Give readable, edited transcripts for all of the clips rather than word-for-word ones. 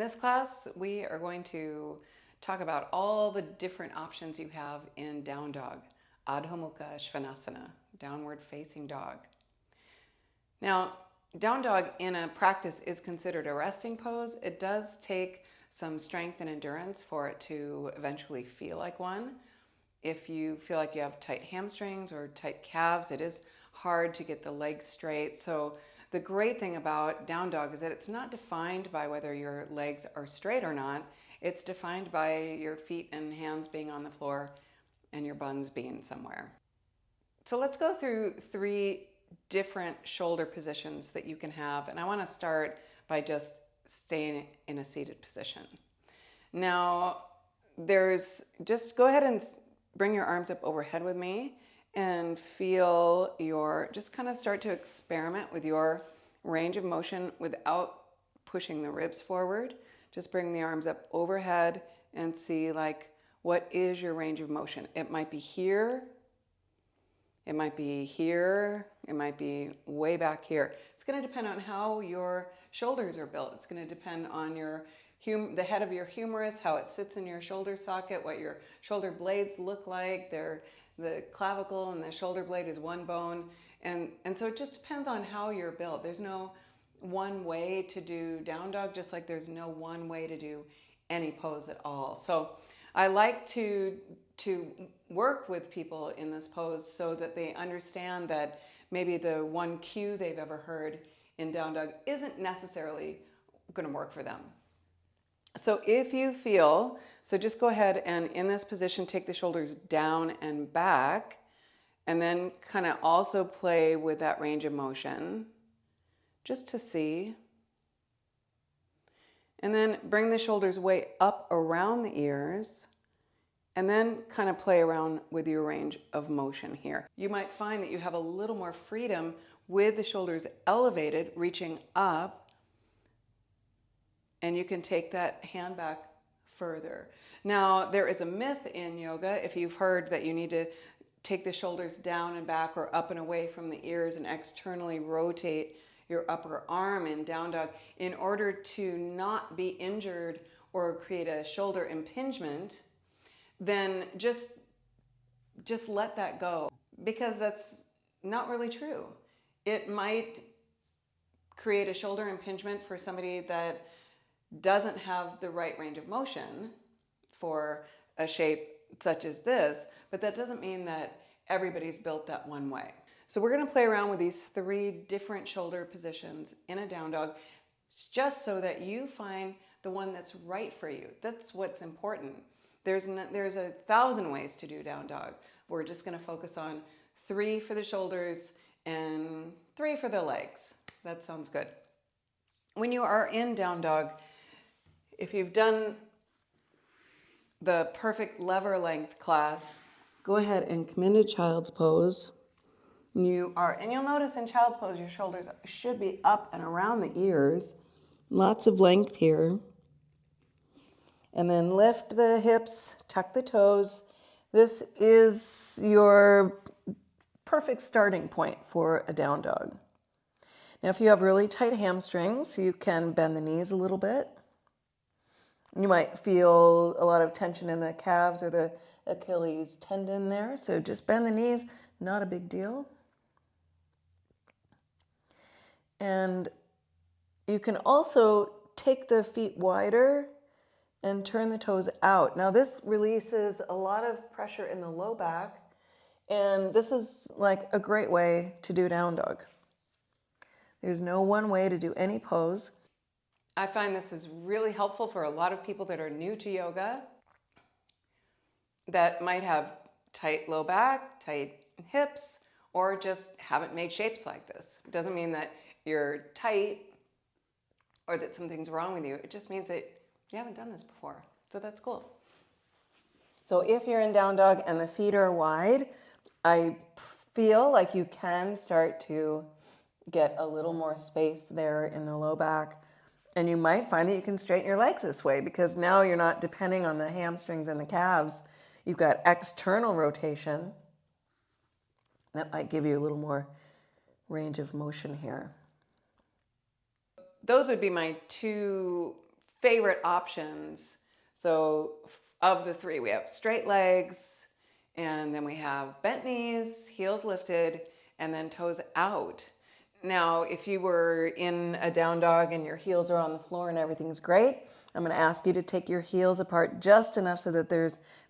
this class, we are going to talk about all the different options you have in down dog, Adho Mukha Svanasana, downward facing dog. Now, down dog in a practice is considered a resting pose. It does take some strength and endurance for it to eventually feel like one. If you feel like you have tight hamstrings or tight calves, it is hard to get the legs straight. So the great thing about down dog is that it's not defined by whether your legs are straight or not. It's defined by your feet and hands being on the floor and your buns being somewhere. So let's go through 3 different shoulder positions that you can have. And I want to start by just staying in a seated position. Now, just go ahead and bring your arms up overhead with me and feel just kind of start to experiment with your range of motion without pushing the ribs forward. Just bring the arms up overhead and see what is your range of motion. It might be here, it might be here, it might be way back here. It's going to depend on how your shoulders are built. It's going to depend on the head of your humerus, how it sits in your shoulder socket, what your shoulder blades look like. The clavicle and the shoulder blade is one bone. And so it just depends on how you're built. There's no one way to do down dog, just like there's no one way to do any pose at all. So I like to work with people in this pose so that they understand that maybe the one cue they've ever heard in down dog isn't necessarily going to work for them. So if you feel, just go ahead and in this position, take the shoulders down and back, and then kind of also play with that range of motion, just to see. And then bring the shoulders way up around the ears, and then kind of play around with your range of motion here. You might find that you have a little more freedom with the shoulders elevated, reaching up, and you can take that hand back further. Now, there is a myth in yoga, if you've heard that you need to take the shoulders down and back or up and away from the ears and externally rotate your upper arm in down dog in order to not be injured or create a shoulder impingement, then just let that go, because that's not really true. It might create a shoulder impingement for somebody that doesn't have the right range of motion for a shape such as this, but that doesn't mean that everybody's built that one way. So we're going to play around with these 3 different shoulder positions in a down dog, just so that you find the one that's right for you. That's what's important. There's 1,000 ways to do down dog. We're just going to focus on 3 for the shoulders and 3 for the legs. That sounds good. When you are in down dog, if you've done the perfect lever length class, go ahead and come into child's pose. And you'll notice in child's pose, your shoulders should be up and around the ears. Lots of length here. And then lift the hips, tuck the toes. This is your perfect starting point for a down dog. Now, if you have really tight hamstrings, you can bend the knees a little bit. You might feel a lot of tension in the calves or the Achilles tendon there. So just bend the knees, not a big deal. And you can also take the feet wider and turn the toes out. Now this releases a lot of pressure in the low back, and this is like a great way to do down dog. There's no one way to do any pose. I find this is really helpful for a lot of people that are new to yoga that might have tight low back, tight hips, or just haven't made shapes like this. It doesn't mean that you're tight or that something's wrong with you. It just means that you haven't done this before. So that's cool. So if you're in down dog and the feet are wide, I feel like you can start to get a little more space there in the low back. And you might find that you can straighten your legs this way, because now you're not depending on the hamstrings and the calves. You've got external rotation. That might give you a little more range of motion here. Those would be my 2 favorite options. So of the three, we have straight legs, and then we have bent knees, heels lifted, and then toes out. Now, if you were in a down dog and your heels are on the floor and everything's great, I'm going to ask you to take your heels apart just enough so that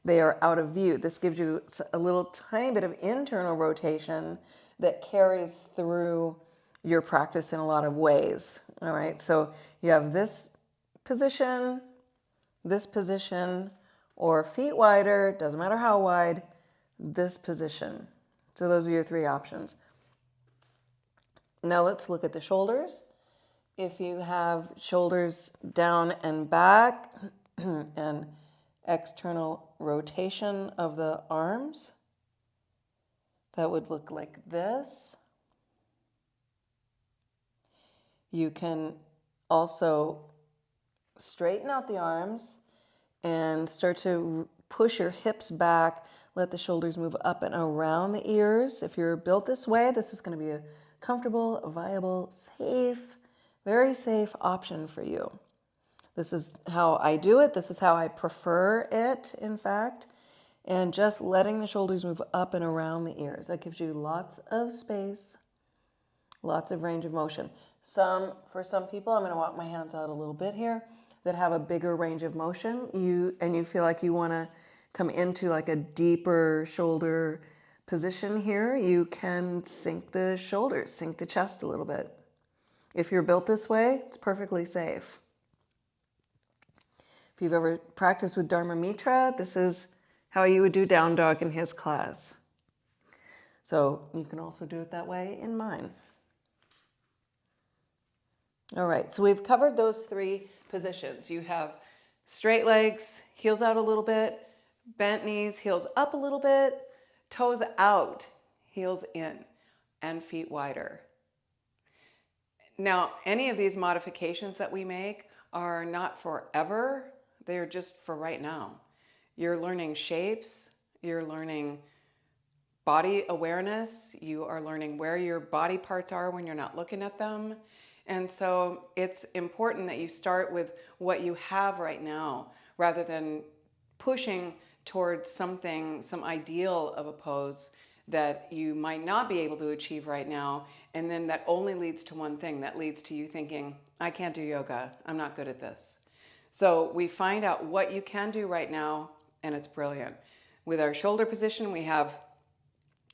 they are out of view. This gives you a little tiny bit of internal rotation that carries through your practice in a lot of ways. All right, so you have this position, or feet wider, doesn't matter how wide, this position. So those are your three options. Now let's look at the shoulders. If you have shoulders down and back and external rotation of the arms, that would look like this. You can also straighten out the arms and start to push your hips back. Let the shoulders move up and around the ears. If you're built this way, this is going to be a comfortable, viable, safe, very safe option for you. This is how I do it. This is how I prefer it, in fact. And just letting the shoulders move up and around the ears. That gives you lots of space, lots of range of motion. For some people, I'm going to walk my hands out a little bit here, that have a bigger range of motion. You feel like you want to come into like a deeper shoulder position here, you can sink the shoulders, sink the chest a little bit. If you're built this way, it's perfectly safe. If you've ever practiced with Dharma Mitra, this is how you would do down dog in his class. So you can also do it that way in mine. All right, so we've covered those three positions. You have straight legs, heels out a little bit, bent knees, heels up a little bit, toes out, heels in, and feet wider. Now, any of these modifications that we make are not forever. They're just for right now. You're learning shapes, you're learning body awareness, you are learning where your body parts are when you're not looking at them. And so it's important that you start with what you have right now rather than pushing towards something, some ideal of a pose that you might not be able to achieve right now. And then that only leads to one thing, that leads to you thinking, I can't do yoga, I'm not good at this. So we find out what you can do right now, and it's brilliant. With our shoulder position, we have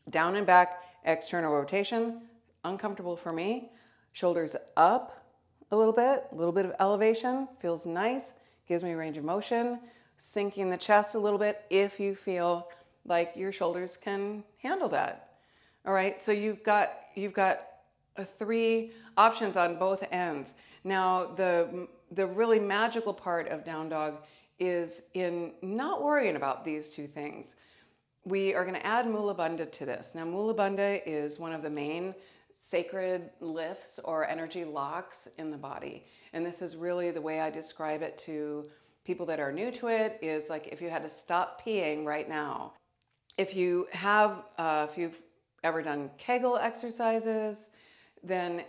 down and back, external rotation, uncomfortable for me. Shoulders up a little bit of elevation, feels nice, gives me range of motion. Sinking the chest a little bit if you feel like your shoulders can handle that. All right, so you've got three options on both ends. Now, the really magical part of down dog is in not worrying about these two things. We are going to add Mula Bandha to this. Now, Mula Bandha is one of the main sacred lifts or energy locks in the body. And this is really the way I describe it to people that are new to it, is like if you had to stop peeing right now. If you've ever done Kegel exercises, then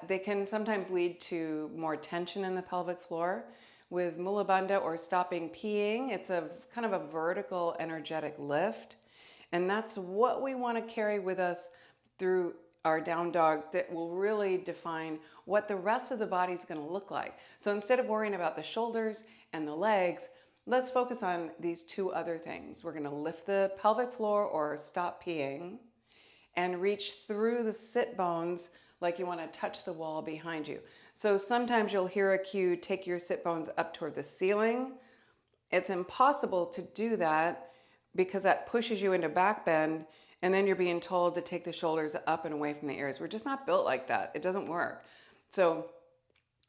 they can sometimes lead to more tension in the pelvic floor. With Mula Bandha or stopping peeing, it's a kind of a vertical energetic lift. And that's what we want to carry with us through our down dog, that will really define what the rest of the body is going to look like. So instead of worrying about the shoulders and the legs, let's focus on these two other things. We're going to lift the pelvic floor or stop peeing and reach through the sit bones like you want to touch the wall behind you. So sometimes you'll hear a cue, take your sit bones up toward the ceiling. It's impossible to do that because that pushes you into back bend, and then you're being told to take the shoulders up and away from the ears. We're just not built like that. It doesn't work. So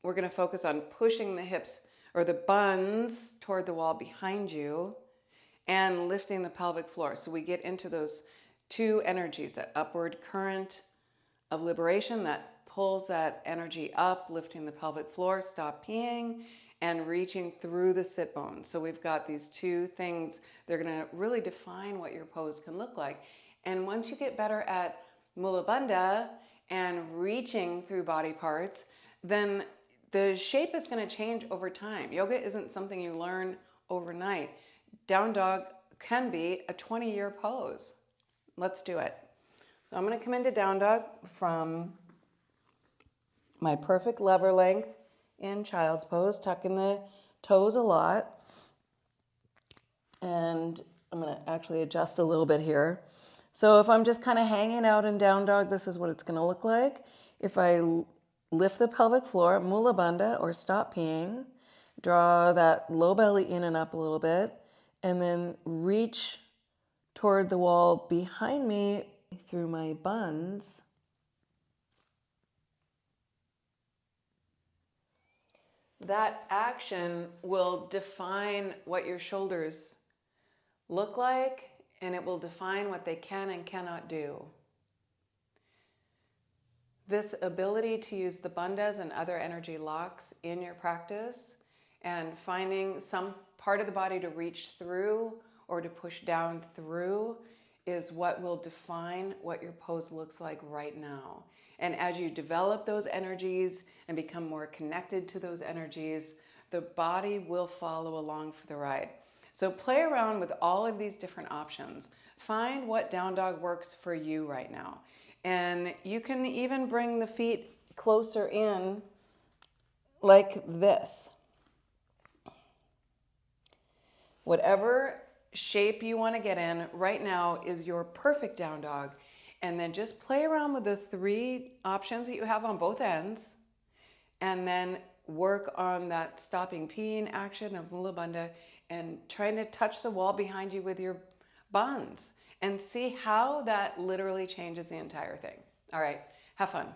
we're going to focus on pushing the hips or the buns toward the wall behind you and lifting the pelvic floor. So we get into those two energies, that upward current of liberation that pulls that energy up, lifting the pelvic floor, stop peeing, and reaching through the sit bones. So we've got these two things. They're going to really define what your pose can look like. And once you get better at Mula Bandha and reaching through body parts, then the shape is going to change over time. Yoga isn't something you learn overnight. Down dog can be a 20-year pose. Let's do it. So I'm going to come into down dog from my perfect lever length in child's pose, tucking the toes a lot. And I'm going to actually adjust a little bit here. So if I'm just kind of hanging out in down dog, this is what it's going to look like. If I lift the pelvic floor, mula bandha or stop peeing, draw that low belly in and up a little bit, and then reach toward the wall behind me through my buns. That action will define what your shoulders look like, and it will define what they can and cannot do. This ability to use the bandhas and other energy locks in your practice and finding some part of the body to reach through or to push down through is what will define what your pose looks like right now. And as you develop those energies and become more connected to those energies, the body will follow along for the ride. So play around with all of these different options. Find what down dog works for you right now. And you can even bring the feet closer in like this. Whatever shape you want to get in right now is your perfect down dog. And then just play around with the 3 options that you have on both ends. And then work on that stopping peeing action of mula bandha and trying to touch the wall behind you with your buns and see how that literally changes the entire thing. All right, have fun.